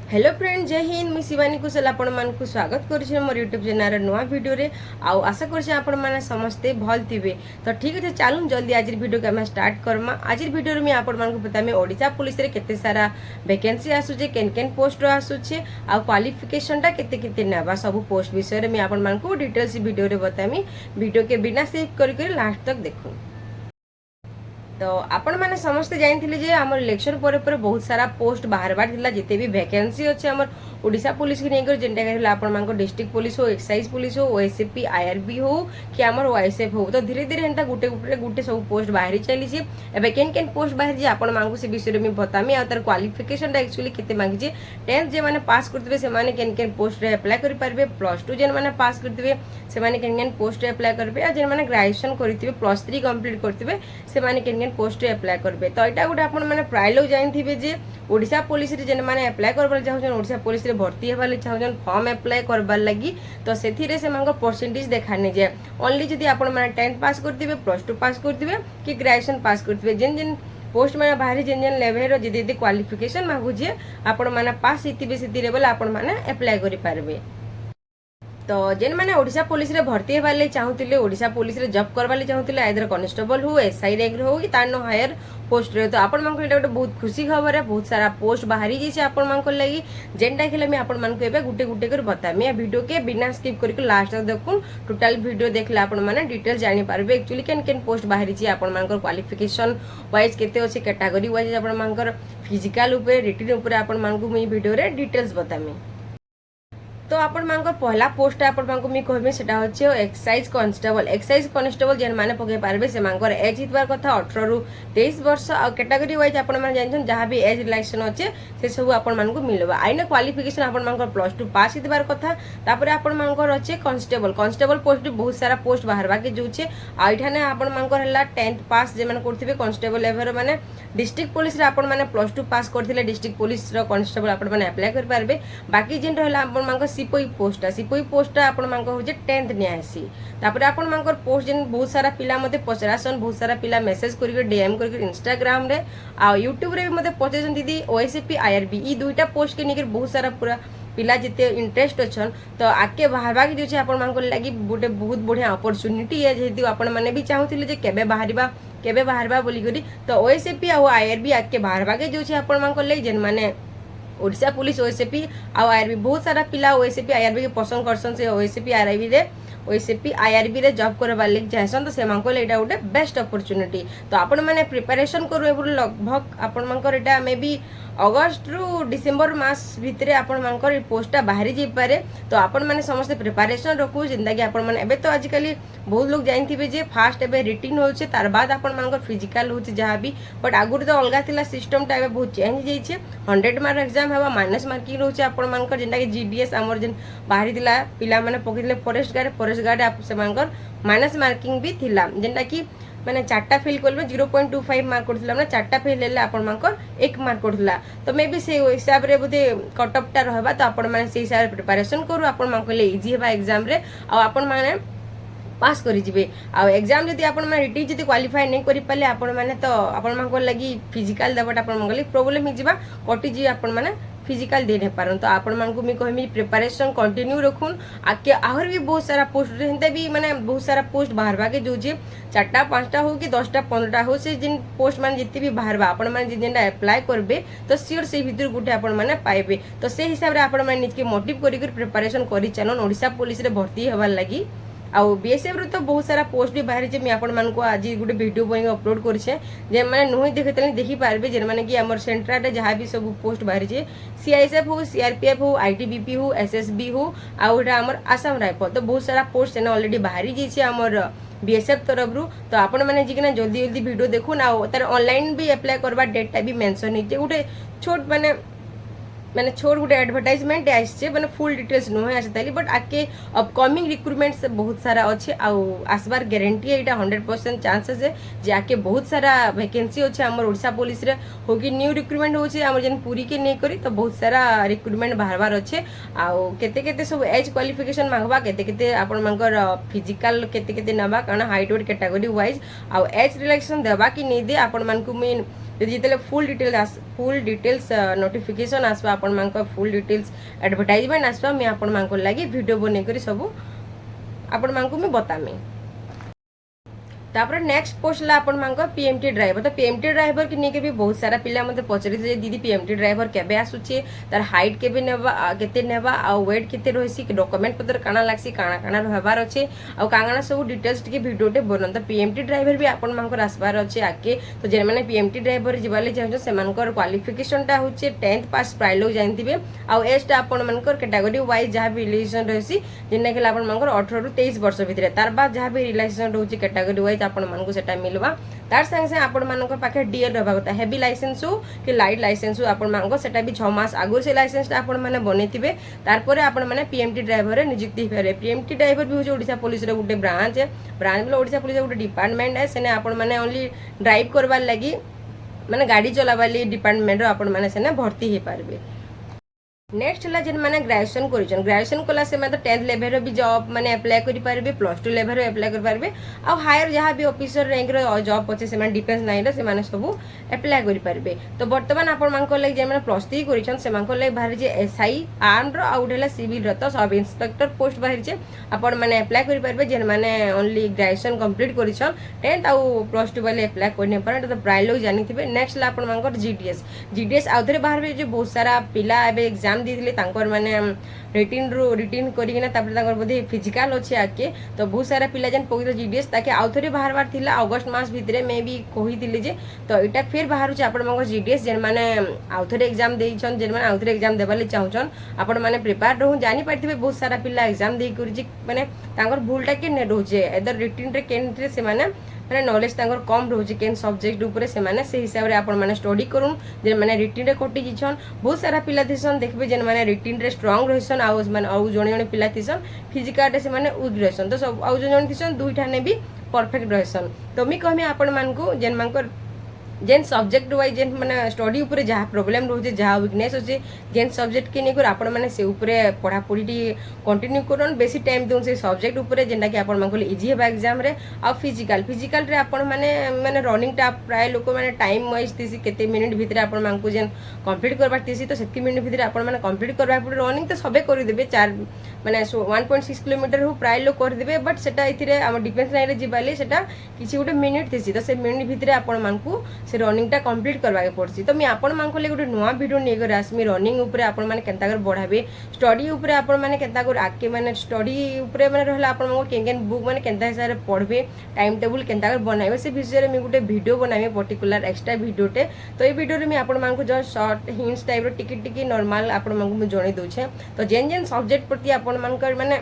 Hello friend, जय हिंद। मुझे शिवानी कुशल आपण मानक स्वागत करुछे मोर यूट्यूब चैनल नुआ वीडियो रे। आउ आशा करछे आपण माने समस्ते भल थिबे। तो ठीक है, चलूँ जल्दी आज वीडियो के हम स्टार्ट करमा। आज वीडियो रे मैं आपण मानक बतामे ओडिशा पुलिस रे केते सारा वैकेंसी आसुचे, केन केन पोस्ट आसुचे, आउ क्वालिफिकेशन टा केते केते नेबा सब पोस्ट विषय रे मैं आपण मानक डिटेल्स वीडियो रे बतामी। वीडियो के बिना स्किप करी लास्ट तक देखो। तो आपण मैंने समस्ते जानते जे आम इलेक्शन पर बहुत सारा पोस्ट बाहर थिला, जिते भी वैकेंसी अच्छे आम ओडिशा पुलिस की नहीं जेनटा आपण डिस्ट्रिक्ट पुलिस हो, एक्साइज पुलिस हो, ओएसएपी आईआरबी हो कि आमर ओएसएफ हो। तो धीरे धीरे एंता गुटे गुटे गुटे सब पोस्ट बाहरी चली। एबे केन केन पोस्ट बाहर जे आपण मांगू से विषय में बतामी। आ तार क्वालिफिकेशन टा एक्चुअली केते मांगी 10th जे माने पास करथिबे से माने केन केन पोस्ट रे अप्लाई करि पारबे, +2 जेन माने पास करथिबे से माने केन केन पोस्ट रे अप्लाई करबे, आ जेन माने ग्रेजुएशन करथिबे +3 कंप्लीट करथिबे से माने केन पोस्ट अप्लाई करबे। तो एटा गोटे आपण माने प्राय लोग जानथिबे जे ओडिशा पुलिस रे जेन माने अप्लाई करबार चाहछन, ओडिशा पुलिस रे भर्ती हेबार चाहछन, फॉर्म अप्लाई करबार लागि, तो सेथिरे से मांगो परसेंटेज देखाने जे ओनली जदी आपण माने 10th पास करथिबे, +2 पास करथिबे कि ग्रेजुएशन पास करथिबे, जेन जेन पोस्ट माने बाहरी जेन जेन लेवल रो जदी क्वालिफिकेशन मागु जे आपण माने पास हितिबे सेतिरे बोले आपण माने अप्लाई करि पारबे। तो जेन मैंने ओडिशा पुलिस रे भर्ती हेबार लागि चाहूतिले, ओडिशा पुलिस रे जॉब करबार लागि चाहूतिले, आइदर कांस्टेबल हो, एसआई रैंक हो कि तार नो हायर पोस्ट रे। तो आपण मानको एटा बहुत खुशी खबर है। बहुत सारा पोस्ट बाहरी जैसे आपण मानको लागि जेनटा खेले मैं आपण मानको एबे गुटे गुटे कर बतामी। वीडियो के बिना स्किप करके लास्ट तक देखुन। टोटल वीडियो देखले आपण माने डिटेल जानि पारबे एक्चुअली केन केन पोस्ट बाहरी छी, आपण मानको क्वालिफिकेशन वाइज केते अछि, कैटेगरी वाइज आपण मानकर फिजिकल ऊपर रिटन ऊपर आपण मानको मी वीडियो रे डिटेल्स बतामी। तो आपण मानकर पहला पोस्ट आपण मानको मी कहबे सेटा होचे एक्साइज कांस्टेबल। एक्साइज कांस्टेबल जेन माने पके पारबे से मानकर एज हितबार कथा 18 रु 23 वर्ष। आ कैटेगरी वाइज आपण माने जानछन जहां भी एज रिलैक्शन होचे से सब आपण मानको मिलबा। आइना क्वालिफिकेशन आपण मानकर +2 पास हितबार कथा। तापर आपण मानकर होचे कांस्टेबल। कांस्टेबल पोस्ट बहुत सारा पोस्ट बाहरबा के जोचे। आ इठाने आपण मानकर हला 10th पास जे माने करथिबे कांस्टेबल लेवल माने डिस्ट्रिक्ट पुलिस रे आपण माने +2 पास करथिले, डिस्ट्रिक्ट पुलिस रो कांस्टेबल आपण माने अप्लाई कर पारबे। बाकी जेन रहला आपण मानकर सिपाही पोस्ट आपण मांको होजे 10th न्यासी। तापर आपण मांकर पोस्ट जेन बहुत सारा पिला मते पचरासन, बहुत सारा पिला मैसेज करके डीएम करके इंस्टाग्राम रे आ यूट्यूब रे मते पचेसन दीदी ओएसएपी आईआरबी ई दुईटा पोस्ट के निकर बहुत सारा पूरा पिला जिते इंटरेस्ट अच्छन। तो आके बाहरबा के जो आपण मांको लागि गोटे बहुत बढ़िया अपॉर्चुनिटी है, जेहेतु आपण माने भी चाहूतिले जे केबे बाहरबा बोली करी। तो ओएसएपी आ आईआरबी आके बाहरबा के जो आपण मांको लागि जेन माने ओडिशा पुलिस ओएसएपी आ आईआरबी बहुत सारा पिला ओएसएपी आईआरबी के पसंद करसन। से ओएसएपी आईआरबी रे जॉब करबार लागि चाहसन, तो से मांको एटा गोटे बेस्ट अपॉर्चुनिटी। तो आपण माने प्रिपरेशन करू एबुर लगभग आपण मांकर एटा मे बी अगस्त रु डिसेंबर मास भितरे आपण मांकर पोस्टा बाहरी जे पारे। तो आपण माने समस्त प्रिपरेशन रखू जिंदा कि आपण माने एबे तो आजिकली बहुत लोग जानथिबे जे फास्ट एबे रिटिन होचे, तार बाद आपण मांकर फिजिकल होचे जहां भी। बट आगुर तो अलगा थिला सिस्टम टा एबे बहुत चेंज जाइछे। 100 मार्क एग्जाम हेबा माइनस मार्किंग रहउचे आपण मांकर जेंटा कि जीडीएस हमर जेन बाहरी थिला पिला माने पकिले फॉरेस्ट गार्ड आप से मांकर माइनस मार्किंग भी थिला, जेंटा कि माने 4टा फेल करबे 0.25 मार्क करथिला, माने 4टा फेल लेले आपण मांकर 1 मार्क करथिला। तो मे बी से हिसाब रे बोधे कट ऑफ टा रहबा। तो आपण माने से हिसाब रे प्रिपरेशन करू, आपण मांको ले इजी हेबा एग्जाम रे आ आपण माने पास करि जिवे। आ एग्जाम जदी आपण माने रिटी जदी क्वालिफाई नै करि पाले आपण माने तो आपण मांको लागि फिजिकल देबट आपण मांको प्रॉब्लम हि जिबा, कटि जी आपण माने फिजिकल दे नै पारन। तो आपण मानकु मी कहमी प्रिपरेशन कंटिन्यू रखुन। आके आहर भी बहुत सारा पोस्ट रहते भी माने बहुत सारा पोस्ट बाहरबा के जो जे 4टा 5टा हो कि 10टा 15टा हो, से जिन पोस्ट माने जिते भी बाहरबा आपण माने जेनटा अप्लाई करबे तो सियोर से भीतर गुटे आपण माने पाइबे। तो से हिसाब रे आपण माने निजके मोटिव करि प्रिपरेशन करि चलन ओडिशा पुलिस रे भर्ती हेबार लागि। आउ बीएसएफ रे तो बहुत सारा पोस्ट भी बाहर जे मैं आपण मानको आज गोटे वीडियो बनी अपलोड करछे, जे माने नुहि देखतले देखि पारबे जे माने कि हमर सेंट्रल रे जहां भी सब पोस्ट बाहर जे सीआईएसएफ हो, सीआरपीएफ हो, आईटीबीपी हो, एसएसबी हो, आउटा हमर आसाम राइफल। तो बहुत सारा पोस्ट ने ऑलरेडी बाहरी जे हमर बीएसएफ तरफ रु। तो आपण माने जिकना जल्दी जल्दी वीडियो देखुन। आ तार ऑनलाइन भी अप्लाई करबा डेट टा भी मेंशन हिचे गोटे छोट माने छोट गोटे एडवर्टाइजमेंट आइसे माने फुल डिटेल्स नुहे आसताली। बट आके अपकमिंग रिक्रुटमेंट बहुत सारा अच्छे आसबार गारंटी है, 100% चांसेस है जे आके बहुत सारा वैकेंसी अच्छे हमर ओडिशा पुलिस रे हो कि न्यू रिक्रुटमेंट होचे हमर जन पूरी के नै करी। तो बहुत सारा रिक्रुटमेंट बाहरबार अच्छे। आउ केते केते सब एज क्वालिफिकेशन मांगबा, केते केते आपण मांकर फिजिकल केते केते नबा कारण हाइट वेट कैटेगरी वाइज आउ एज रिलैक्सेशन देबा कि नै दे आपण मानकु मैं ଯଦି ଯେତେବେଳେ ଫୁଲ୍ ଡିଟେଲ୍ସ ନୋଟିଫିକେସନ୍ ଆସିବା ଆପଣମାନଙ୍କ ଫୁଲ୍ ଡିଟେଲ୍ସ ଆଡ଼ଭର୍ଟାଇଜମେଣ୍ଟ ଆସିବା ମୁଇଁ ଆପଣମାନଙ୍କ ଲାଗି ଭିଡ଼ିଓ ବନେଇକରି ସବୁ ଆପଣମାନଙ୍କୁ ମୁଁ ବତାମି। तापर नेक्स्ट पोस्ट ला आपण मांग पीएमटी ड्राइवर। तो पीएमटी ड्राइवर की नहीं भी बहुत सारा पिला मते पचरी जे दीदी पीएमटी ड्राइवर केबे आसुचे, तार हाइट केबे नेबा केते नेबा आ वेट केते रहिसी, डॉक्यूमेंट पत्र काना लागसी, काना काना रहबार अछि आ कांगना सब डिटेल्स टिके वीडियोटे बनन। तो पीएमटी ड्राइवर भी आपण मांग आसबार अछि आके। तो जे माने पीएमटी ड्राइवर जिबाले चाहछो सेमानकर क्वालिफिकेशन टा होचे 10th पास प्राय लोग जानथिबे आ एज टा आपण मानकर कैटेगरी वाइज जहा भी रिलेशन रहसी जेना कि आपण मांगर 18 रु 23 वर्ष भितरे, तार बाद जहा भी रिलेशन रहउची कैटेगरी वाइज आपण मानको सेटा मिलवा। तार संगे संगे आपण मानको पाखे डीएल रहबा କଥା, हेवी लाइसेंस हो कि लाइट लाइसेंस हो आपण मानको सेटा भी 6 मास आगु से लाइसेंस ता आपण माने बनेथिबे। तार परे आपण माने पीएमटी ड्राइवर रे नियुक्ति हेरे। पीएमटी ड्राइवर भी हो ओडिसा पुलिस रे गुटे ब्रांच है, ब्रांच बोले ओडिसा पुलिस रे गुटे डिपार्टमेंट है, सेने आपण माने ओनली ड्राइव करबार लागि माने गाड़ी चलाबार लागि डिपार्टमेंट रो आपण माने सेने भर्ती हे पारबे। नेक्स्ट है जेन माने ग्रेजुएशन करिछन, ग्रेजुएशन कला से माने 10th लेवल रो भी जॉब माने अप्लाई करि पारबे, +2 लेवल रो अप्लाई करि पारबे आ हायर जहां भी ऑफिसर रैंक रो जॉब पछे से माने डिफेंस लाइन रे से माने सब अप्लाई करि पारबे। तो वर्तमान आपण मानको लागि जे माने +3 करिछन से मानको लागि बाहर जे एसआई आर्म रो आ उठेला सिविल रो तो सब इंस्पेक्टर पोस्ट बाहर जे आपण माने अप्लाई करि पारबे। जेन माने ओनली ग्रेजुएशन कंप्लीट करिछन 10th आ +2 वाले अप्लाई करने पर तो प्राय लोग जानिथिबे। नेक्स्ट ला आपण मानको जीडीएस आउथरे बाहर जे बहुत सारा पिला एबे एग्जाम दीदिले तांकर माने रिटिन करिकिना तापर तांकर बोधे फिजिकल अछि आके। तो बहुत सारा पिला जन पगितो जीडीएस ताके आउथरे बाहरबार थिला अगस्त मास भितरे मे भी कहिथिले जे तो एटा फिर बाहरु छ आपण मंग जीडीएस जेन माने आउथरे एग्जाम देइछन, जेन माने आउथरे एग्जाम देबाले चाहुछन आपण माने प्रिपेयर रहू। जानि पारथिबे बहुत सारा पिला एग्जाम देइ करिछि माने तांकर भूलटा के ने रहउजे एदर रिटिन रे केनरे से माने माने नॉलेज तांकर कम रहउछि केन सब्जेक्ट ऊपर से माने से हिसाब रे आपण माने स्टडी करूं। जे माने रिटिन रे कटि जिछन बहुत सारा पिला थिसन देखबे जेन माने रिटिन रे स्ट्रांग रहिसन आ माने आ जणे जणे पिला थिसन फिजिकल रे से माने वीक रहिसन। तो सब आ जणे जणे थिसन दुईटा ने भी परफेक्ट रहिसन। तो मी कहमी आपण मानकू जेन मानकर जेन सब्जेक्ट वाइज जेन माने स्टडी ऊपर जहा प्रॉब्लम रहउचे जहा वीकनेस होचे जेन सब्जेक्ट के नेकर आपण माने से ऊपर पढ़ा पढ़ी कंटिन्यू करन, बेसी टाइम देउन से सब्जेक्ट ऊपर जेंटा कि आपण मानको इजी हेबा एग्जाम रे। आ फिजिकल रे आपण माने माने रनिंग टा प्राय लोक माने टाइम वाइज थिसी केते मिनिट भितरे आपण मानको जेन कंप्लीट करबा थिसी तो सेतकी मिनिट भितरे आपण माने कंप्लीट करबा पड़े। रनिंग तो सबे कर देबे 4 माने 1.6 किलोमीटर हो प्राय लोक कर देबे, बट सेटा इथिरे हम डिफेंस लाइन रे जिबाले सेटा किछि गुटे मिनिट थिसी तो से मिनिट भितरे आपण मानको से रनिंग टा कंप्लीट करबा के पड़सी। तो मैं आपण मानको ले गुटे नुवा वीडियो नै कर आसमी रनिंग ऊपर आपण माने केनता कर बढ़ाबे, स्टडी ऊपर आपण माने केनता कर आके माने स्टडी ऊपर माने रहला आपण मानको केन बुक माने केनता हिसाब रे पढ़बे, टाइम टेबल केनता कर बनाबे से विषय रे मैं गुटे वीडियो बनाबे पर्टिकुलर एक्स्ट्रा वीडियोटे। तो ए वीडियो रे मैं आपण मानको जस्ट शॉर्ट हिंट्स टाइप रो टिकी नॉर्मल आपण मानको मैं जणे दोछे। तो जेन जेन सब्जेक्ट प्रति आपण मानकर माने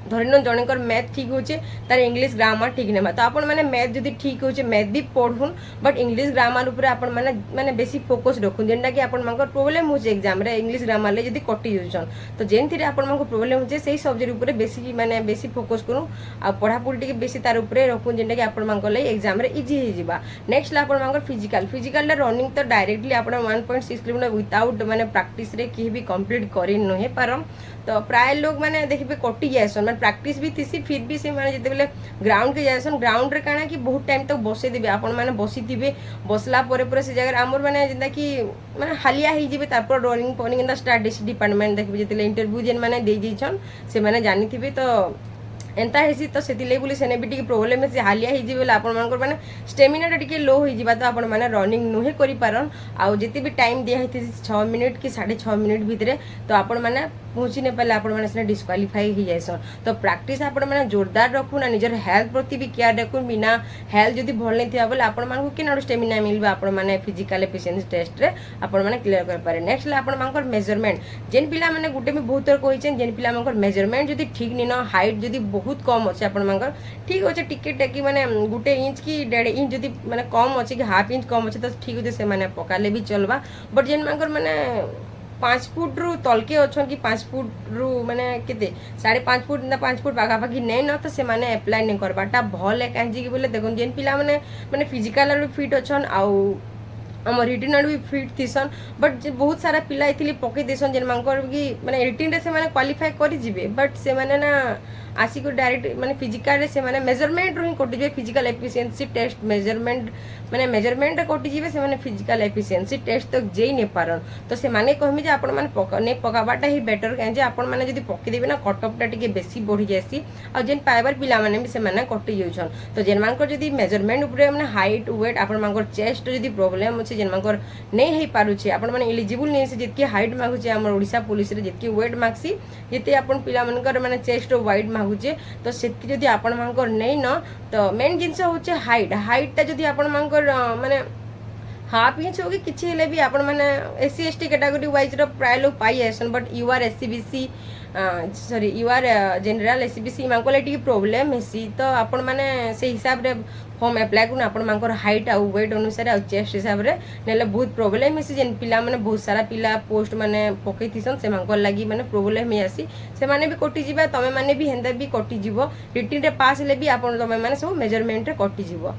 धरिन जनकर मैथ ठीक होचे तार इंग्लिश ग्रामर ठीक नेबा। तो आपण माने मैथ जदी ठीक होचे मैथ भी पढुन, बट इंग्लिश ग्रामर ऊपर आपण माने माने बेसी फोकस रखुन जेंटा कि आपण मानकर प्रॉब्लम होचे एग्जाम रे इंग्लिश ग्रामर ले जदी कटि जाउछन तो जेन थिरे आपण मानको प्रॉब्लम होचे सेही सब्जेक्ट ऊपर बेसी माने बेसी फोकस करू आ पढ़ा पढ़ी टिके बेसी तार ऊपर रखुन जेंटा कि आपण मानकर ले एग्जाम रे इजी हे जिबा। नेक्स्ट ला आपण मानकर फिजिकल रे रनिंग तो डायरेक्टली आपण 1.6 किलोमीटर विदाउट माने प्रैक्टिस रे की भी कंप्लीट करि नहे पारम। तो प्राय लोग माने देखबे कटि जायसन माने प्रैक्टिस भी थिसी फिर भी से माने जते बेले ग्राउंड के जायसन ग्राउंड रे काना कि बहुत टाइम तक बसे देबे आपण माने बसी थिबे, बसला परे परे से जगह हमर माने जेंदा कि माने हालिया ही जिबे तापर रनिंग पनिंग इन द स्टार्ट डिपार्टमेंट देखबे जते इंटरव्यू जेन माने दे जिछन से माने जानि थिबे। तो एंता हेसी तो सेति ले बोली सेने भी टिके प्रॉब्लम से हालिया ही जिबे आपण मानकर माने स्टेमिना टिके लो हो जिबा तो आपण माने रनिंग नहे करि पारन। आ जति भी टाइम दिया हेति 6 मिनिट कि 6.5 मिनिट भितरे तो आपण माने पहुंची ने पहले आपण माने से डिस्क्वालीफाई हो जायसन। तो प्रैक्टिस आपण माने जोरदार रखु ना, निजर हेल्थ प्रति भी केयर रखु। बिना हेल्थ जदी भल नै थिया बोले आपण मानकु केना स्टेमिना मिलबा आपण माने फिजिकल एफिशिएंसी टेस्ट रे आपण माने क्लियर कर पारे। नेक्स्ट ला आपण मानकर मेजरमेंट जेन पिला माने गुटे में बहुत कहिछन जेन पिला मानकर मेजरमेंट जदी ठीक नि न हाइट जदी बहुत कम अछि आपण मानकर ठीक होचे टिके टेकी माने गुटे इंच की 1.5 इंच जदी माने कम अछि कि हाफ इंच कम अछि तो ठीक होचे से माने पकाले भी चलबा। बट जेन मानकर माने 5 फुट रु तलके अच्छन कि 5 फुट रु माने केते 5.5 फुट ना 5 फुट पाखा पाखी नै न तो से माने अप्लाई नै करबाटा भल है कांजी कि बोले देखन जेन पिला माने फिजिकल फिट अच्छन आउ आम रिटिन भी फिट थीसन बट बहुत सारा पिला ये पकई देसन जेन मानकर कि माने रिटिन रे से माने क्वालिफाई करि जिवे बट से माने ना आसिक डायरेक्ट माने फिजिकल से माने मेजरमेंट रो ही कटि जे फिजिकल एफिशिएंसी टेस्ट मेजरमेंट माने मेजरमेंट रे कटि जिवे से माने फिजिकल एफिशिएंसी टेस्ट तक जेई नै पारन तो से माने कहमी जे आपण माने पकने पकाबाटा ही बेटर काहे जे आपण माने जदी पकि देबे ना कटअपटा टिके बेसी बढ़ी जासी आ जेन पाइबर पिला माने भी से माने कटि जाउछन तो जेन मानकर जदी मेजरमेंट ऊपर माने हाइट वेट आपण मानकर चेस्ट जदी प्रॉब्लम अछि जेन मानकर नहीं हो पारुछे आपण माने एलिजिबल नहीं से जितकी हाइट मागुचे हमर ओडिशा पुलिस रे जितकी वेट मागसी जते आपण पिला मनकर माने चेस्ट और वाइड मागुचे तो सेतकी जदी आपण मानकर नहीं न तो मेन जिंस होचे हाइट हाइट जदी आपण मानकर माने हाफ इंच होगी किछि हेले भी आपण माने एससी एसटी कैटेगरी वाइज रो प्राय लोग पाई आसन but you are SCBC sorry you are general SCBC मानको लेटी प्रॉब्लम हेसी तो आपण माने से हिसाब रे फॉर्म अप्लाई करू आपण मानकर हाइट आ वेट अनुसार आ चेस्ट हिसाब रे नेले बहुत प्रॉब्लम हेसी जेन पिला माने बहुत सारा पिला पोस्ट माने पकई थिसन से मानकर लागी माने प्रॉब्लम हे आसी से माने भी कटि जिबा तमे माने भी हेंदा भी कटि जिवो रिटिन रे पास ले भी आपण तमे माने सब मेजरमेंट रे कटि जिवो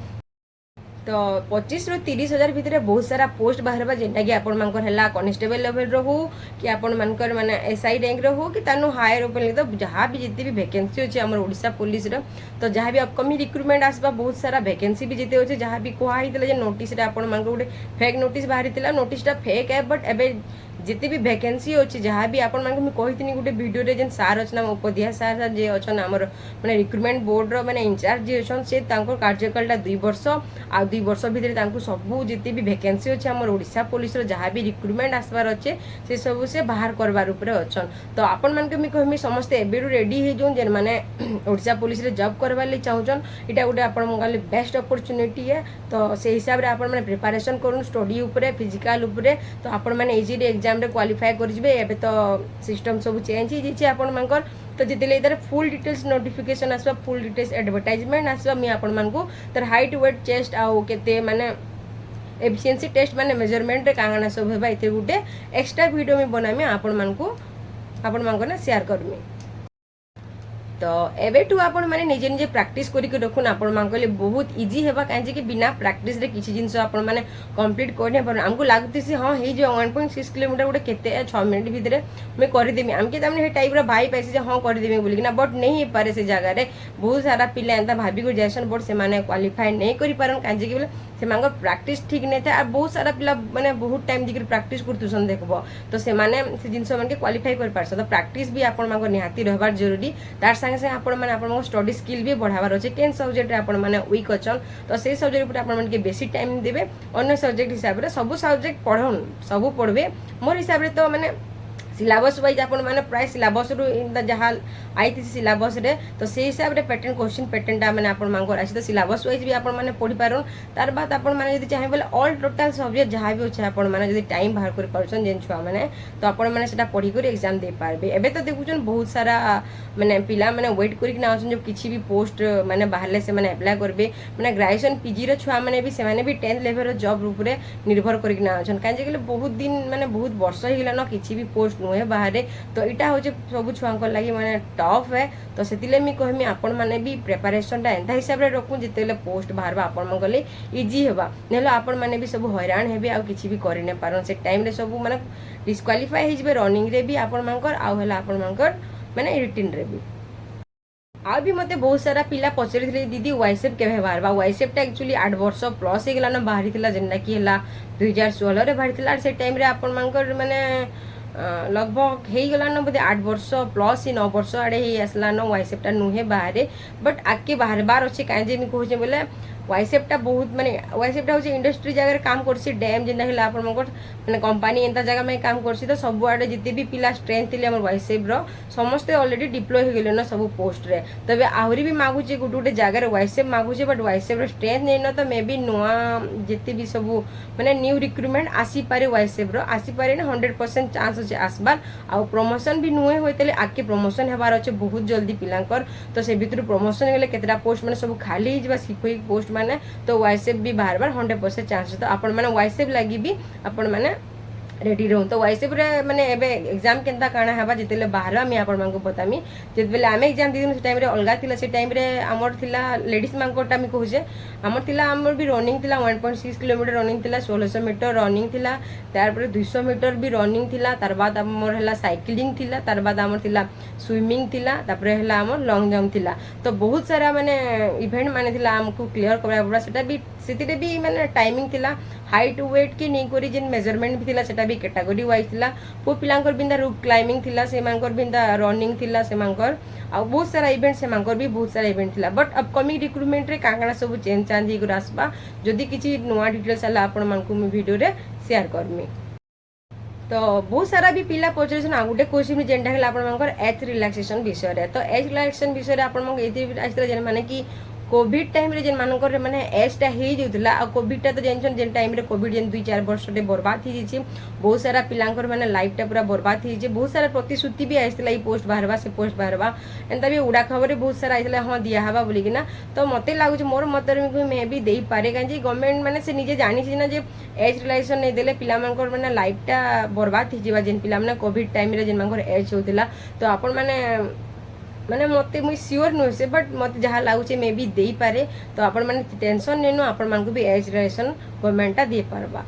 तो 25 ରୁ 30 हजार भितर बहुत सारा पोस्ट बाहर जेनटा कि आपण मानकर हला कांस्टेबल लेवल रो हो कि आपण मानकर माने एसआई रैंक रो हो कि तानु हायर ओपन तो जहाँ भी जिते भी वैकेंसी अछि हमर ओडिशा पुलिस रो तो जहाँ भी अपकमिंग रिक्रूटमेंट आसबा बहुत सारा वैकेंसी भी जिते अछि जहाँ भी कोहा हितले जे नोटिस रे आपण मानकर गोटे फेक नोटिस बाहरितिला नोटिसटा फेक है बट एबे जिते भी वैकेंसी अच्छी जहाँ भी आपण मानक मुझे कही गोटे वीडियो रे जेन सार अच्छा उपध्याय सार जे अच्छा आमर माने रिक्रूटमेंट बोर्ड रो माने इंचार्ज जे अच्छा से कार्यकालटा 2 वर्ष आ 2 वर्ष भितर सबू जिते भी वैकेंसी अच्छे आमर ओडिशा पुलिस रो जहाँ भी रिक्रूटमेंट आसबार अच्छे से सब से बाहर करबार उपरे अच्छन तो आपण मानक मुझे कहमी समस्ते एबेरु रेडी हो जोन जेन माने ओडिशा पुलिस रे जॉब करबार ले चाहूछन इटा गोटे आपण मोगाले बेस्ट अपॉर्चुनिटी है तो से हिसाब रे आपण माने प्रिपरेशन करूँ स्टडी उपरे फिजिकल उपरे तो आपण माने इजीली एग्जाम रे क्वालिफाई कर जिवे एबे तो सिस्टम सब चेंज हो जाइए आपण मानकर तो जितले इधर फुल डिटेल्स नोटिफिकेशन आसबा फुल डिटेल्स एडवर्टाइजमेंट आसबा मी आपण मानकू तर हाइट वेट चेस्ट आउ केते माने एफिशिएंसी टेस्ट माने मेजरमेंट रे कांगना सब हेबा इते गुटे एक्स्ट्रा वीडियो में बनामी आपण मानकू ना शेयर करमी तो एबेठू आपण माने निजे निजे प्रैक्टिस करके रखुन आपण मानकले बहुत इजी हेबा काहे कि बिना प्रैक्टिस रे किछि जिंस आपण माने कंप्लीट करने पर हमको लागुती से हां हे जो 1.6 किलोमीटर गोटे केते 6 मिनिट भीतर मैं कर देमी हमके तमने हे टाइप रो भाई पैसे जे हां कर देमी बोली ना बट नहीं पारे से जगह रे बहुत सारा पिला एंता भाभी को जैसन बट से माने क्वालिफाई नहीं करि पारन काहे कि बोले से मांगो प्रैक्टिस ठीक नहीं था और बहुत सारा पिला माने बहुत टाइम दिकर प्रैक्टिस करतुसन देखबो तो से माने से जिंस मन के क्वालिफाई कर पारस तो प्रैक्टिस भी आपण मांगो निहाती रहबार जरूरी तार संगे से आपण माने आपण स्टडी स्किल भी बढ़ावार अछि केन सब्जेक्ट रे आपण माने वीक अछन तो से सब्जेक्ट ऊपर आपण मन के बेसी टाइम देबे अन्य सब्जेक्ट हिसाब रे सब सब्जेक्ट पढन सब पढबे मोर हिसाब रे तो माने सिलेबस वाइज आपण माने प्राय सिलेबस रु जहाँ आई थी सिलेबस रे तो से हिसाब रे पैटर्न क्वेश्चन पैटर्नटा माने आपण मांगो आसी तो सिलेबस वाइज भी आपण माने पढ़ी पारन तार बाद आपण माने यदि चाहे बोले ऑल टोटल सब्जेक्ट जहाँ भी अच्छे आपण माने यदि टाइम बाहर कर पारछन जेन छुआ माने तो आपण माने सेटा पढ़ी कर एग्जाम दे पारबे एबे तो देखुछन बहुत सारा माने पिला माने वेट करिक ना आछन जब किछि भी पोस्ट माने बाहरले से माने अप्लाई करबे माने ग्रेजुएशन पीजी रो छुआ माने भी से माने भी 10th लेवल रो जॉब ऊपर निर्भर करिक ना आछन काहे जे बहुत दिन माने बहुत वर्ष हो गेला न किछि भी पोस्ट नुहे बाहर तो इटा हो सब छुआ लगी माने टफ है तो से मुझे कहमी आपण मैंने भी प्रिपरेशन एंता हिसाब से रखूँ जिते पोस्ट बाहर आपण मन गले इजी हेबा नेलो आपण मैंने भी सब हैरान हेबे आ किछि भी करि नै पारन से टाइम रे सब माने डिस्क्वालीफाई हे जिवे रनिंग रे भी आपण मानकर आ होला आपण मानकर माने रिटिन रे भी आ भी मते बहुत सारा पिला पचरी दीदी वाइसेप के बाहर वाइसेप टा एक्चुअली 8 वर्ष प्लस हे गेला न बाहरी थिला जेंडा कि हला 2016 रे बाहरी थिला से टाइम रे आपण मानकर माने लगभग हो गला न बोधे 8 वर्ष प्लस ही 9 वर्ष आड़े ही आसला न वाइसेपटा नुहे बाहर बट आगे बाहर बार अच्छे कहीं कहूँ बोले वाइसेपटा बहुत माने वाइसेपटा हूँ इंडस्ट्री जगह काम करसी डैम जेना है आप माने कंपनी एंता जगह में काम करसी तो सब आड़े जिते भी पिला स्ट्रेंथ थे वाइसेप रो समस्ते ऑलरेडी डिप्लॉय हो गले न सब पोस्ट रे तबे आहरी भी मागुचे गोटे गोटे जगह bicep मागुचे but bicep row strength नहीं न तो मे बी नुआ जिते भी सब माने न्यू रिक्रूटमेंट आसी पारे वाइसेप रो आसी पारे ना 100% चांस अच्छे आसबार आ प्रमोशन भी नुहे होते आगे प्रमोशन हेबार अच्छे बहुत जल्दी पिलांकर तो से भितर प्रमोशन गले केतरा पोस्ट माने सब खाली हिजबा सिपोई पोस्ट माने तो वाइसेप भी बाहर बार 100% चांस तो आपण माने वाइसेप लगी भी आपण माने रेडी रहूँ तो व्हाट्सएप रे माने एबे एग्जाम केनता काना हेबा जेतेले बाहर आमी आपण मानकु बतामी जेतेले आमे एग्जाम दिदिन से टाइम रे अलगा थिला से टाइम रे हमर थिला लेडीज मानकोटा मी कहूजे हमर थिला हमर भी रनिंग थिला 1.6 किलोमीटर रनिंग थिला 1600 मीटर रनिंग थिला तार पर 200 मीटर भी रनिंग थिला तार बाद हमर हला साइक्लिंग थिला तार बाद हमर थिला स्विमिंग थिला तापर हला हमर लॉन्ग जंप थिला तो बहुत सारा माने इवेंट माने थिला हमकु क्लियर करबा पड़ा सेटा भी सेतिरे भी माने टाइमिंग थिला हाइट वेट की नहीं करी जेन मेजरमेंट भी थिला सेटा भी कैटेगरी वाइज थिला पो पिलांकर बिंदा रूप क्लाइंबिंग थिला से मानकर बिंदा रनिंग थिला से मानकर आ बहुत सारा इवेंट से मानकर भी बहुत सारा इवेंट थिला बट अपकमिंग रिक्रूटमेंट रे कांगणा सब चेंज चांज ही कर आसबा जदी किछि नवा डिटेल्स आला आपण मानकु मी वीडियो रे शेयर करमी तो बहुत सारा भी पिला पचरछन आ गुटे क्वेश्चन जेंटा हला आपण मानकर एज रिलैक्सेशन विषय रे तो एज रिलैक्सेशन विषय रे आपण मानक एति आइतरा जेन माने कि कोविड टाइम रे जेन मानकर माने एजटा हे जोतला आ कोविडटा तो जेन जेन टाइम रे कोविड जेन 2-4 वर्ष रे बर्बाद ही जेछि बहुत सारा पिलांकर माने लाइफटा पूरा बर्बाद ही जे बहुत सारा प्रतिश्रुति भी आइतला ई पोस्ट बाहरबा से पोस्ट बाहरबा एंता भी उडा खबर बहुत सारा आइतला हां दिया हबा बोली कि ना तो मते लागु छ मोर मतरे में भी देई पारे काजे गवर्नमेंट माने से निजे जानि छी ना जे एज रिलैक्सेशन नै देले पिला मानकर माने लाइफटा बर्बाद ही जेबा जेन पिला माने कोविड टाइम रे जेन मानकर एज होतला तो आपण माने माने मते मुई श्योर नो से बट मते जहाँ लागुचे मे भी देई पारे तो आपण माने टेंशन नेनो आपण मानकु भी एज रिलैक्सेशन गवर्नमेंटटा दे पारबा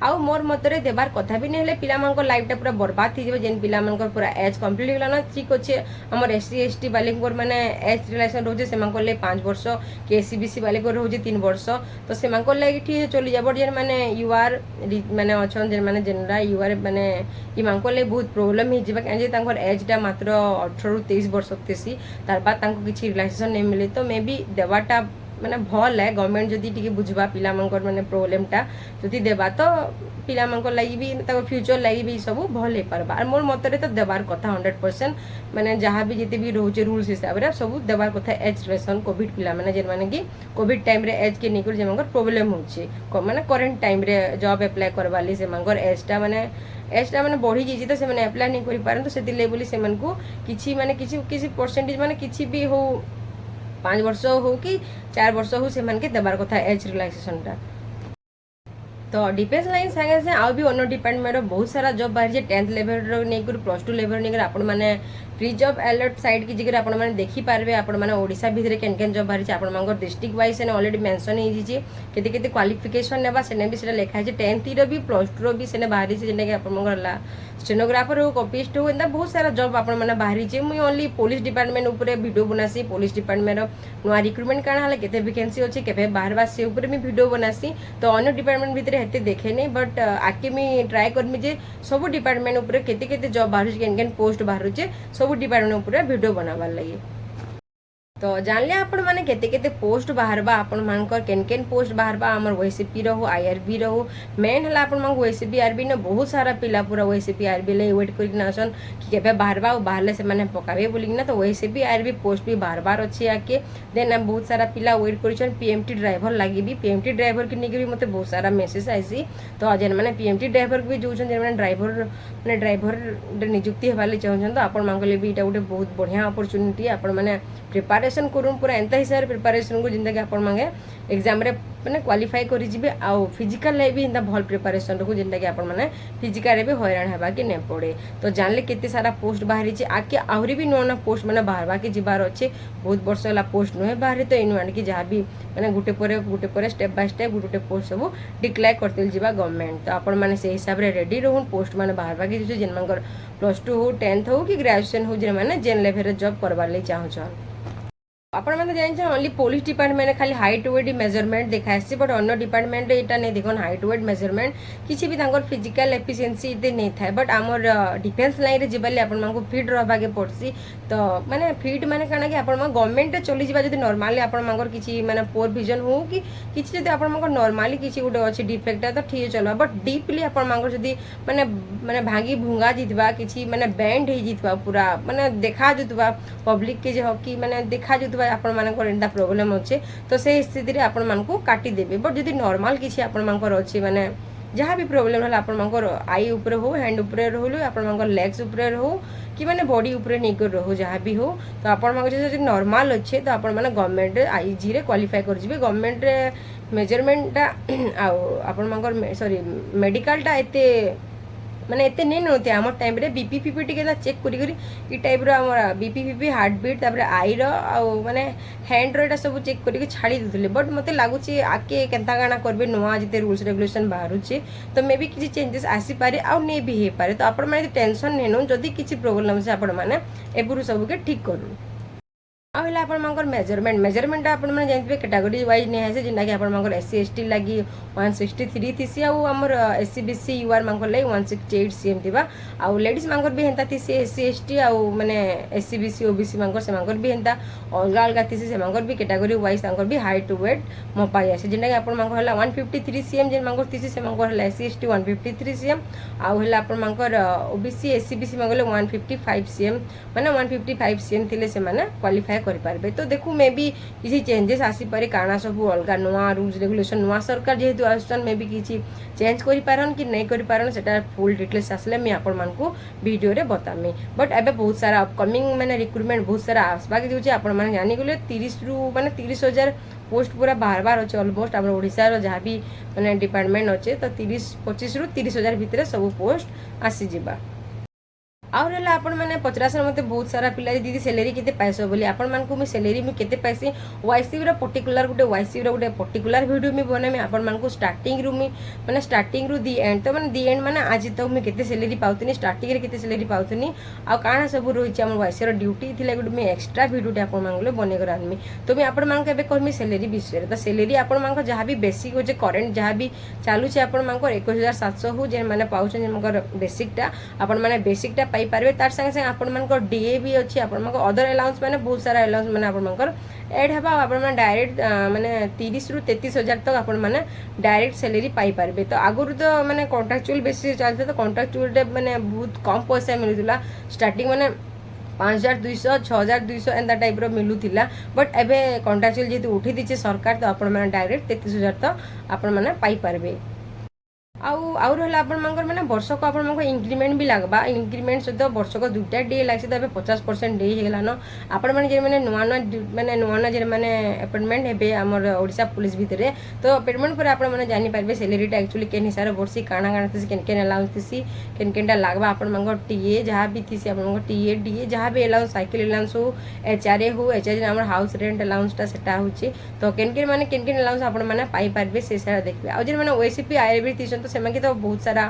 आउ मोर मतरे देबार कथा भी नेले पिला मानकर लाइफटा पूरा बर्बाद थी जेबे जेन पिला मानकर पूरा एज कंप्लीट होला ना ठीक अछि हमर एससी एसटी वालेकर माने एज रिलेशन रोजे से मानकर ले 5 वर्ष के एससीबीसी वालेकर रोजे 3 वर्ष तो से मानकर लागि ठीक चली जाबो जेन माने यू आर माने अछन जेन माने जेनरा यू आर माने ई मानकर ले बहुत प्रॉब्लम ही जेबे काजे तांकर एजटा मात्र 18 रु 23 वर्ष तेसी तार बाद तांको किछि रिलैक्सेशन नै मिले तो मे बी देवाटा माने भल है गवर्नमेंट जदी टिके बुझबा पिला मानकर माने प्रॉब्लमटा जदी देबा तो पिला मानकर लागि भी ताको फ्यूचर लागि भी सब भल हे परबा और मोर मतरे तो देबार कथा 100% माने जहां भी जते भी रोचे रूल्स हिसाब रे सब देबार कथा एज रिलेशन कोविड पिला माने जेन माने कि कोविड टाइम रे एज के निकुल जे मानकर प्रॉब्लम होचे माने करंट टाइम रे जॉब अप्लाई करवाली से मानकर एजटा माने बढ़ी जाइए तो से माने अप्लाई नहीं करि पारन तो सेति लेवल से मन को किछि माने किछि परसेंटेज माने किछि भी हो 5 वर्ष हो कि 4 वर्ष हो से मन के देबार कथा एज रिलैक्सेशन टा तो डिफेंस लाइन संगे से आ भी अन्य डिपार्टमेंट रो बहुत सारा जॉब बाहर जे 10th लेवल रो नै कर +2 लेवल नै कर आपण माने फ्री जॉब अलर्ट साइट की जगह आपण माने देखि पारबे आपण माने ओडिसा भीतर केन जॉब बाहर छै आपण मानकर डिस्ट्रिक्ट वाइज ने ऑलरेडी मेंशन हे जी केते केते क्वालिफिकेशन नेबा सेने भी सेटा लेखा छै 10th रो भी +2 रो भी सेने बाहर छै जेने के आपण मानकर ला स्टेनोग्राफर हो कॉपिस्ट हो एंदा बहुत सारा जॉब आपण माने बाहर छै मुई ओनली पुलिस डिपार्टमेंट ऊपर वीडियो बनासी पुलिस डिपार्टमेंट रो नवा रिक्रूटमेंट काना हला केते वैकेंसी अछि केबे बाहर बा से ऊपर मी वीडियो बनासी तो अन्य डिपार्टमेंट भीतर हेते देखे नै बट आके मी ट्राई करमी जे सब डिपार्टमेंट ऊपर केते केते जॉब बाहर छै केन पोस्ट बाहर छै सब डिपार्टमेंट ऊपर वीडियो बनावार लगी तो जानले आपण माने केते केते पोस्ट बाहरबा आपण मानकर केन पोस्ट बाहरबा हमर ओएसपी रहो आईआरबी रहो मेन हला आपण मांग ओएसपी आरबी ने बहुत सारा पिला पूरा ओएसपी आरबी ले वेट करिक नासन कि केबे बाहरबा और बाहरले से माने पकाबे बोलिक ना तो ओएसपी आरबी पोस्ट भी बाहरबार अछि आके देन हम बहुत सारा पिला वेट करिछन पीएमटी ड्राइवर लागि भी पीएमटी ड्राइवर के निके भी मते बहुत सारा मैसेज आइसी तो जेन माने पीएमटी ड्राइवर भी जोछन जेन माने ड्राइवर नियुक्ति हेबाले चाहछन तो आपण मांगले भी एटा उठे बहुत बढ़िया अपॉर्चुनिटी आपण माने प्रिपरेशन करून पूरा एंता हिसाब रे प्रिपरेशन को जिंदा के आपण मांगे एग्जाम रे माने क्वालिफाई करि जिबे आ फिजिकल ले भी इंदा भल प्रिपरेशन को जिंदा के आपण माने फिजिकल रे भी हैरान हेबा के ने पड़े तो जानले केते सारा पोस्ट बाहरी छै आके आहुरी भी नोना पोस्ट माने बाहरबा के जिबार अछि बहुत वर्ष वाला पोस्ट नहे बाहरी तो इनवान की जहां भी माने गुटे परे step by step Gute post सब डिक्लेयर करतेल जिबा गवर्नमेंट तो आपण माने से हिसाब रे रेडी रहून पोस्ट माने बाहरबा के जे जेन मांगर +2 हो 10th हो कि ग्रेजुएशन हो जे माने जेन लेवल रे जॉब करबा ले चाहो छ आपण माने जानि ओनली पुलिस डिपार्टमेंट खाली हाइट वेट मेजरमेंट देखाइसी बट अन्य डिपार्टमेंट एटा नै देखन हाइट वेट मेजरमेंट किछि भी तांकर फिजिकल एफिशिएंसी इते नै थाय बट हमर डिफेंस लाइन रे जिबले आपण मानको फिट रहबा के पड़सी तो माने फिट माने काना कि आपण मा गवर्नमेंट रे चली जिबा जदी नॉर्मली आपण मांकर किछि माने पोर विजन हो कि किछि जदी आपण मांकर नॉर्मली किछि गुटे अछि डिफेक्ट तो ठीक चलबा बट डीपली आपण मांकर जदी माने माने भांगी भुंगा जितबा किछि माने बैंड हे जितबा पूरा माने देखा जुतबा पब्लिक के जे हकी माने देखा जुतबा आपण मानकर एंता प्रॉब्लम अछि तो से स्थिति रे आपण मानको काटी देबे बट जदी नॉर्मल किछि आपण मानकर अछि माने जहाँ भी प्रोब्लेम है आपंकर आई उपरे हो हैंड उपरे हो आपंकर लेग्स उपरे हो कि मैंने बॉडी उपरे नहीं कर रहो जहाँ भी हो तो आप नॉर्मल अच्छे तो आपण मैंने गवर्नमेंट आईजी रे क्वालिफाई कर जी गवर्नमेंट रे मेजरमेंटा आपंकर सॉरी मेडिकलटा एते माने एते नहीं नौते आम टाइम रे बीपी फीपी टिके चेक करी करी ई टाइप रो हमर बीपी फीपी हार्ट बीट तापर आई रो आ माने हैंड रो एटा सब चेक करी छाड़ी देथले बट मते लागुची आके केनता गाना करबे नोआ जते रूल्स रेगुलेशन बाहरुची तो मे बी किछि चेंजेस आसी पारे आ नै भी हे पारे तो आपण माने टेंशन नै नो जदी किछि प्रॉब्लम से आपण माने एबुरु सब के ठीक करू आला आपंकर मेजरमेंट आप जानते कैटेगरी वाइज नहीं है जिनका कि आप एससी एसटी लगी 163 थी आमर एससी बीसी यूआर मान लगे 168 सीएम थी आउ लेडीज मांकर भी हेन्ता थी एससी एसटी आउ माने एससी बीसी ओबीसी मांकर से मांकर भी हेन्ता अलग अलग थी से मांकर भी कैटेगरी वाइज तांकर भी हाइट वेट मपाई आसे जिनका कि आप 153 सीएम जिन मांकर थी से मांकर एससी एसटी 153 सीएम आउ है आप ओबीसी एससी बीसी मांगले 155 सीएम माने 155 सीएम थिले से माने क्वालिफाई करें तो देखू मे भी किसी चेंजेस आसीपे काଣା सब अलग नुआ रूल्स रेगुलेशन नुआ सरकार जेहेतु आसन मे भी किसी चेंज करें कि नहीं करें से फुल डिटेल्स आसले मुझे आपको वीडियो रे बतामी बट एबे बहुत सारा अपकमिंग मैंने रिक्रुटमेंट बहुत सारा आसबाक जाऊँगी आपने जानिगले 30 रु माने 30,000 पोस्ट पूरा बाहर बाहर अच्छे अलमोस्ट आम ओडार जहाँ भी मैंने डिपार्टमेंट अच्छे तो 25 रु 30,000 भितर सब पोस्ट आसीजा आउ रहा आपण मैंने पचरासन मत बहुत सारा पिला दीदी सैलरी केते पैसा बोली आपण मानकु मी सैलरी मी केते पैसे वाईसीबी रो पर्टिकुलर गोटे वाईसीबी रो गोटे पर्टिकुलर वीडियो मी बनामी आपण मानकु स्टार्टिंग रु मी माने स्टार्टिंग रु दी एंड तो माने दी एंड माने आज तक मी केते सैलरी पाउतनी स्टार्टिंग रे केते सैलरी पाउतनी आ काना सब रहिछि हमर वाईसी रो ड्यूटी थिला गोटे मी एक्स्ट्रा वीडियो टे आपण मानगले बने कर आनमी तो मी आपण मानक एबे कहमी सैलरी विषय रे तो सैलरी आपण मानक जहाँ भी बेसिक हो जे करंट जहाँ भी चालू छे आपण मानक 21,700 हो जे माने पाउछन जे मगर बेसिकटा आपण माने बेसिकटा पाई पारबे तार संगे संगे आपण मानक डीए भी अछि आपण मानक अदर अलाउंस माने बहुत सारा अलाउंस माने आपण मानक ऐड हबा आपण माने डायरेक्ट माने 30 रु 33,000 तक आपण माने डायरेक्ट सैलरी पाई पारबे तो आगुरु तो माने कॉन्ट्रैक्चुअल बेसिस चलते तो कॉन्ट्रैक्चुअल रे माने बहुत कम पैसा मिलुला स्टार्टिंग माने 5,200 6,200 एंता टाइप रो मिलुथिला बट एबे कॉन्ट्रैक्चुअल जेतु उठी दिचे सरकार तो आपण माने डायरेक्ट 33,000 तो आपण माने पाई पारबे आउ रहा आपण माने वर्ष को आपण मानको इंक्रीमेंट भी लगवा इंक्रीमेंट सहित वर्ष को 2टा डे लागसे तो 50% डे हेला न आपण माने जे माने नुआ नुआ जे माने अपॉइंटमेंट हेबे हमर ओडिसा पुलिस भीतर तो अपॉइंटमेंट पर आपण माने जानि पारबे सैलरी टा एक्चुअली केन हिसाब वर्षी काना काना थी केन केन अलाउंस थी केन केनटा लागवा आपण मानको टीए जहाँ भी थी आपण मानको टीए डीए जहाँ भी अलाउंस साइकिल अलाउंस हो एचआरए हो एचआरए हमर हाउस रेंट अलाउंस टा सेटा होची तो केन केन अलाउंस आपण माने पाई पारबे से सारा देखबे आ जे माने ओएसीपी आईआरबी थी तो सेमाके तो बहुत सारा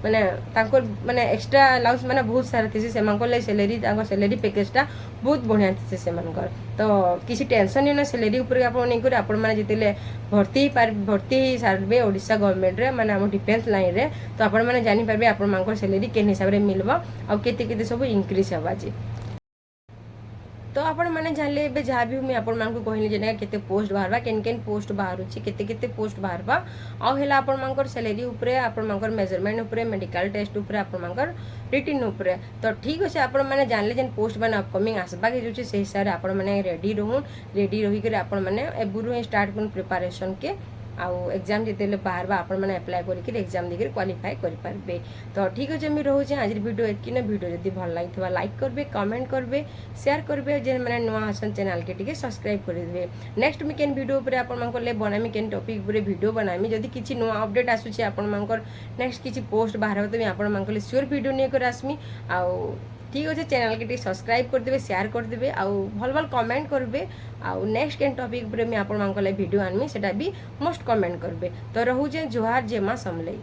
माने तांको माने एक्स्ट्रा अलाउंस माने बहुत सारा थी से मानको ले सैलरी तांको सैलरी पैकेजटा बहुत बढ़िया थी से मानकर तो किसी टेंशन नहीं ना सैलरी ऊपर आपण नहीं करे आपण माने जितेले भर्ती सारबे ओडिशा गवर्नमेंट रे माने हम डिफेंस लाइन रे तो आपण माने जानि पारबे आपण मानको सैलरी केन हिसाब रे मिलबो आ केते केते सब इंक्रीज हवा जी तो आपण मैंने जानले ए जहाँ भी मुझे आपण मानक कहली जे केते पोस्ट बाहरबा केन केन पोस्ट बाहर केते केते पोस्ट बाहरबा आउ हेला आपण मानकर सैलरी ऊपर आपण मानकर मेजरमेंट ऊपर मेडिकल टेस्ट ऊपर आपण मानकर रिटिन ऊपर तो ठीक अच्छे आपण मैंने जानले जेन पोस्ट मैंने अपकमिंग आसबा के जो से हिसाब से आपण मैंने रेडी रहूँ रेडी रही कर आपण मैंने एबुरु स्टार्ट कर प्रिपरेशन के आउ एग्जाम जिते बाहर आपण मैंने अप्लाई करके एग्जाम देकर क्वालिफाई करें तो ठीक अच्छे मुझे रोचे आज वीडियो एतकी ना वीडियो जब भल लगी लाइक करेंगे कमेंट करेंगे शेयर करेंगे जे मैंने नुआ आसन चैनल के टिके सब्सक्राइब करेंगे नेक्स्ट मुझे केन वीडियो ऊपर आपंकर बनामी केन टॉपिक ऊपर वीडियो बनामी जदि किसी नुआ अपडेट आसूँ आपंकर नेक्स्ट किसी पोस्ट बाहर तो मुझे श्योर वीडियो नहीं कर आसमी आउ ठीक अच्छे चैनल के सब्सक्राइब करदे शेयर करदे आउ भल भल कमेंट करेंगे आउ नेक्स्ट केन टॉपिक ऊपर मुझे वीडियो आनमी सेटा भी मस्ट कमेंट करेंगे तो रोचे जोहार जय मां समलई।